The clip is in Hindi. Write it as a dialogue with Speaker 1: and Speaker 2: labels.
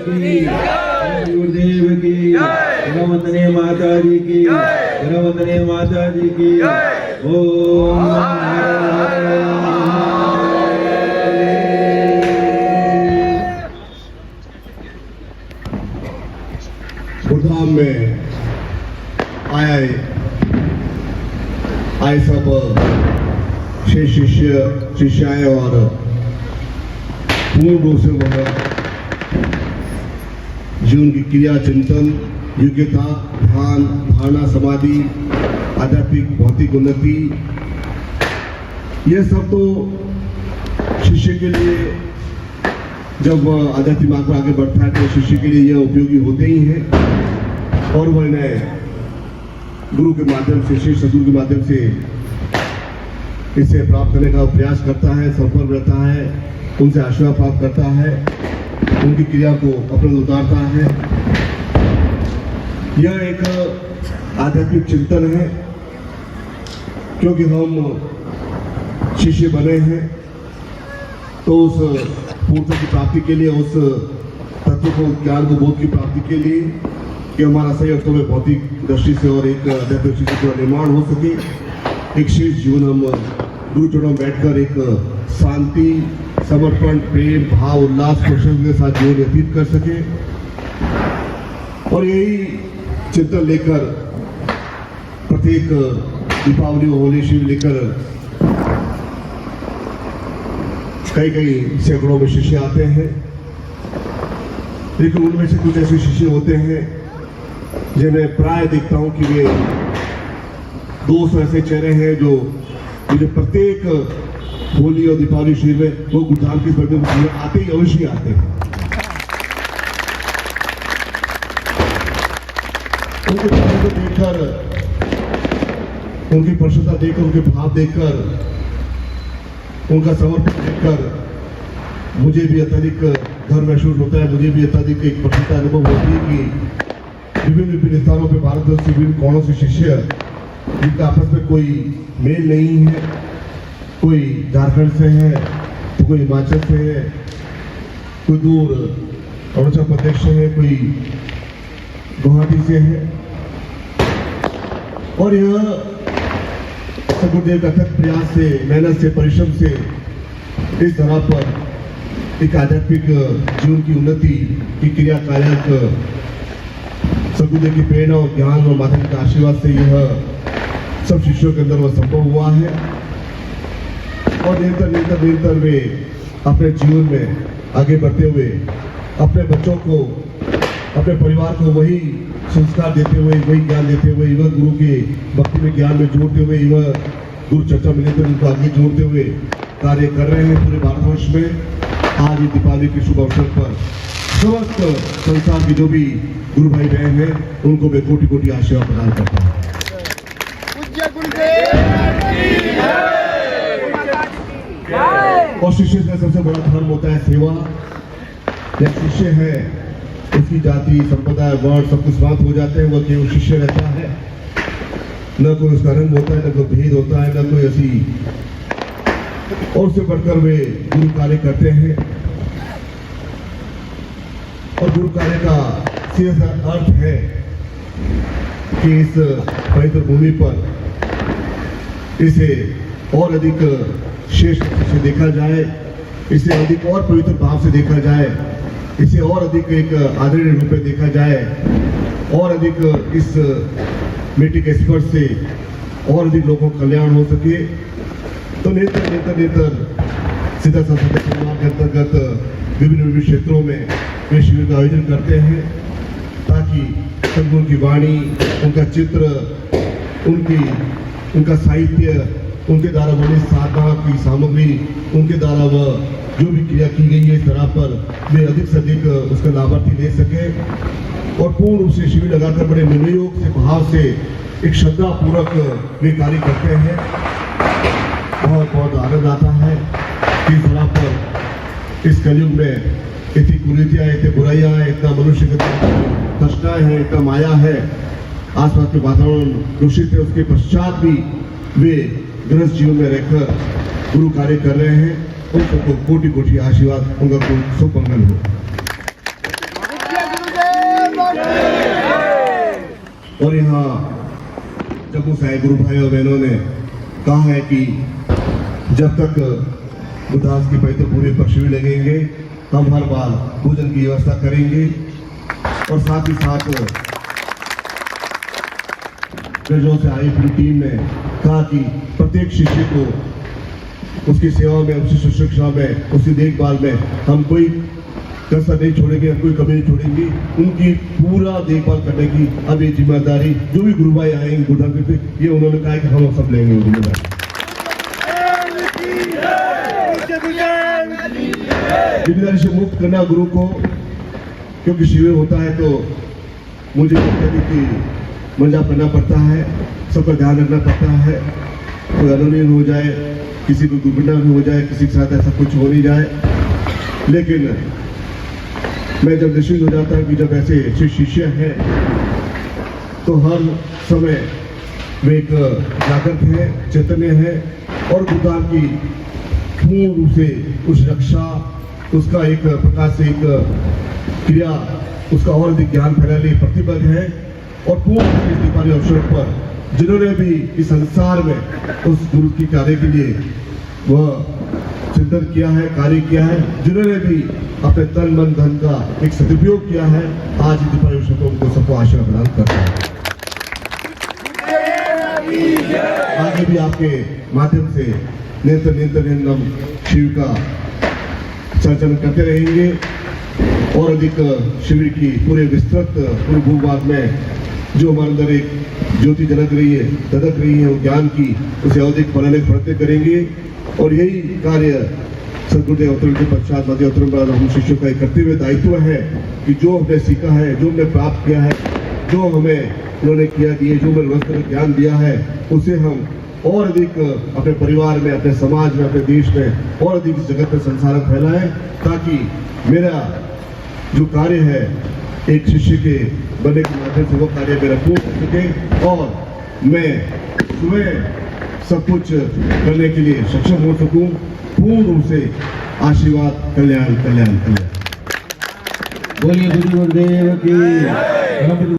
Speaker 1: की, गुरुदेव की, वंदने माता जी की, वंदने माता जी की। ओम
Speaker 2: गुरुधाम में आए सब शेष शिष्याएं और पूर्ण रूप से वह जीवन की क्रिया, चिंतन, योग्यता, ध्यान, धारणा, समाधि, आध्यात्मिक भौतिक उन्नति, यह सब तो शिष्य के लिए जब आध्यात्मिक मार्ग पर आगे बढ़ता है तो शिष्य के लिए यह उपयोगी होते ही हैं और वह इन्हें गुरु के माध्यम से, श्री सद्गुरु के माध्यम से इसे प्राप्त करने का प्रयास करता है, संपर्क रहता है, उनसे आशीर्वाद प्राप्त करता है, उनकी क्रिया को अपने उतारता है। यह एक आध्यात्मिक चिंतन है, क्योंकि हम शिष्य बने हैं तो उस पूर्णता की प्राप्ति के लिए, उस तत्व को, ज्ञान को, बोध की प्राप्ति के लिए कि हमारा सही अर्थों में भौतिक दृष्टि से और एक आध्यात्मिक दृष्टि से पूरा निर्माण हो सके, एक शेष जीवन हम गुरु चरणों में बैठकर एक शांति, समर्पण, प्रेम, भाव, उल्लास, प्रसन्न के साथ जीवन व्यतीत कर सके। और यही चिंतन लेकर प्रत्येक दीपावली, होली, शिव लेकर कई सैकड़ों में शिष्य आते हैं, लेकिन उनमें से कुछ ऐसे शिष्य होते हैं जिन्हें प्राय देखता हूं कि वे 200 ऐसे चेहरे हैं जो मुझे प्रत्येक होली और दीपावली शिविर में वो गुरुधाम के बर्थडे आते ही अवश्य आते हैं। उनके चेहरे को देखकर, उनकी प्रसन्नता देखकर, उनके भाव देखकर, उनका समर्पण देखकर मुझे भी अत्यधिक घर महसूस होता है, मुझे भी अत्यधिक एक प्रसन्नता अनुभव होती है कि विभिन्न स्थानों पर भारतवर्ष के विभिन्न कोणों से शिष्य जिनका आपस में कोई मेल नहीं है, कोई झारखंड से है तो कोई हिमाचल से है, कोई दूर अरुणाचल प्रदेश से है, कोई गुवाहाटी से है, और यह गुरुदेव का अथक प्रयास से, मेहनत से, परिश्रम से इस धरा पर एक आध्यात्मिक जीवन की उन्नति की क्रिया कार्य सदगुरुदेव की प्रेरणा और ज्ञान और माता के आशीर्वाद से यह सब शिष्यों के अंदर वह संभव हुआ है। और निरंतर वे अपने जीवन में आगे बढ़ते हुए अपने बच्चों को, अपने परिवार को वही संस्कार देते हुए, वही ज्ञान देते हुए, वह गुरु के भक्ति में, ज्ञान में जोड़ते हुए, वह गुरु चर्चा मिले तो उनको आगे जोड़ते हुए कार्य कर रहे हैं पूरे भारतवर्ष में। आज दीपावली के शुभ अवसर पर समस्त संसार के जो भी गुरु भाई बहन हैं उनको मैं कोटि कोटि आशीर्वाद प्रदान करता हूँ। और शिष्य का सबसे बड़ा धर्म होता है सेवा। यह शिष्य है, उसकी जाति, संप्रदाय, वर्ण सब कुछ समाप्त हो जाते हैं, वह केवल शिष्य रहता है। न कोई उसका रंग होता है, न कोई भेद होता है, न कोई ऐसी, और उससे बढ़कर वे गुरु कार्य करते हैं। और गुरु कार्य का सीधा अर्थ है कि इस पवित्र भूमि पर इसे और अधिक श्रेष्ठ से देखा जाए, इसे अधिक और पवित्र भाव से देखा जाए, इसे और अधिक एक आदरणीय रूप में देखा जाए, और अधिक इस मिट्टी के स्पर्श से और अधिक लोगों का कल्याण हो सके। तो नेतर सीधा संस्था परिवार के अंतर्गत विभिन्न क्षेत्रों में वे शिविर का आयोजन करते हैं ताकि सद्गुरु की वाणी, उनका चित्र, उनका साहित्य, उनके द्वारा बनी साधना की सामग्री, उनके द्वारा वह जो भी क्रिया की गई है इस तरह पर वे अधिक से अधिक उसका लाभार्थी ले सके। और पूर्ण रूप से शिविर लगाकर बड़े मनोयोग से, भाव से, एक श्रद्धा पूर्वक वे कार्य करते हैं। बहुत आनंद आता है कि इस तरह पर इस कलयुग में इतनी कुरीतियाँ, इतनी बुराइयाँ हैं, इतना मनुष्य के कष्टाएं हैं, इतना माया है, आसपास के वातावरण दूषित है, उसके पश्चात भी वे गृहस्थ जीवन में रहकर गुरु कार्य कर रहे हैं। उनको कोटि कोटि आशीर्वाद, उनका शुभ मंगल हो। और यहाँ जम्मू से आए गुरु भाई और बहनों ने कहा है कि जब तक बुद्धास के पवित्र पूरे पर शिविर लगेंगे हम हर बार भोजन की व्यवस्था करेंगे और साथ ही साथ जजों से आई पूरी टीम ने कहा कि प्रत्येक शिष्य को उसकी सेवा में, उसकी शुश्रूषा में, उसकी देखभाल में हम कोई कसर नहीं छोड़ेंगे, कोई कमी नहीं छोड़ेंगे। उनकी पूरा देखभाल करने की अब ये जिम्मेदारी जो भी गुरु भाई आएंगे गुरु पे, ये उन्होंने कहा कि हम सब लेंगे वो जिम्मेदारी। जिम्मेदारी से मुक्त करना गुरु को, क्योंकि शिविर होता है तो मुझे की मंजा करना पड़ता है, सबका ध्यान रखना पड़ता है, कोई अनहोनी हो जाए, किसी को दुर्घटना हो जाए, किसी के साथ ऐसा कुछ हो नहीं जाए। लेकिन मैं जब निश्चित हो जाता हूँ कि जब ऐसे शिष्य हैं तो हर समय वे एक जागृत है, चैतन्य है और बुद्धा की पूर्ण रूप से उस रक्षा, उसका एक प्रकार से एक क्रिया, उसका और अधिक ज्ञान फैलाने प्रतिबद्ध है। और पूर्ण इस दीपावली अवसर पर जिन्होंने भी इस संसार में उस गुरु की कार्य के लिए वह चिंतन किया है, कार्य किया है, जिन्होंने भी अपने तन मन धन का एक सदुपयोग किया है, आज इस दीपावली अवसर पर उनको सबको आशीर्वाद प्रदान करता है। आगे भी आपके माध्यम से निरंतर हम शिविर का संचालन करते रहेंगे और अधिक शिविर की पूरे विस्तृत पूरे भूभाग में जो हमारे अंदर एक ज्योति जनक रही है, तदक रही है, वो ज्ञान की, उसे अधिक फलाने के प्रयत्न करेंगे। और यही कार्य सदगुरुदेव अवतरण के पश्चात मध्य अवतरण पर हम शिष्यों का एक कर्तव्य दायित्व है कि जो हमने सीखा है, जो हमने प्राप्त किया है, जो हमें उन्होंने किया दिए, जो हमें ज्ञान दिया है, उसे हम और अधिक अपने परिवार में, अपने समाज में, अपने देश में और अधिक जगत में, संसार में फैलाएं, ताकि मेरा जो कार्य है एक शिष्य के बनने के माध्यम से वो कार्य मेरा पूर्ण हो सके और मैं स्वयं सब कुछ करने के लिए सक्षम हो सकूं, पूर्ण रूप से। आशीर्वाद, कल्याण कल्याण कल्याण।
Speaker 1: बोलिए गुरु गुरुदेव की।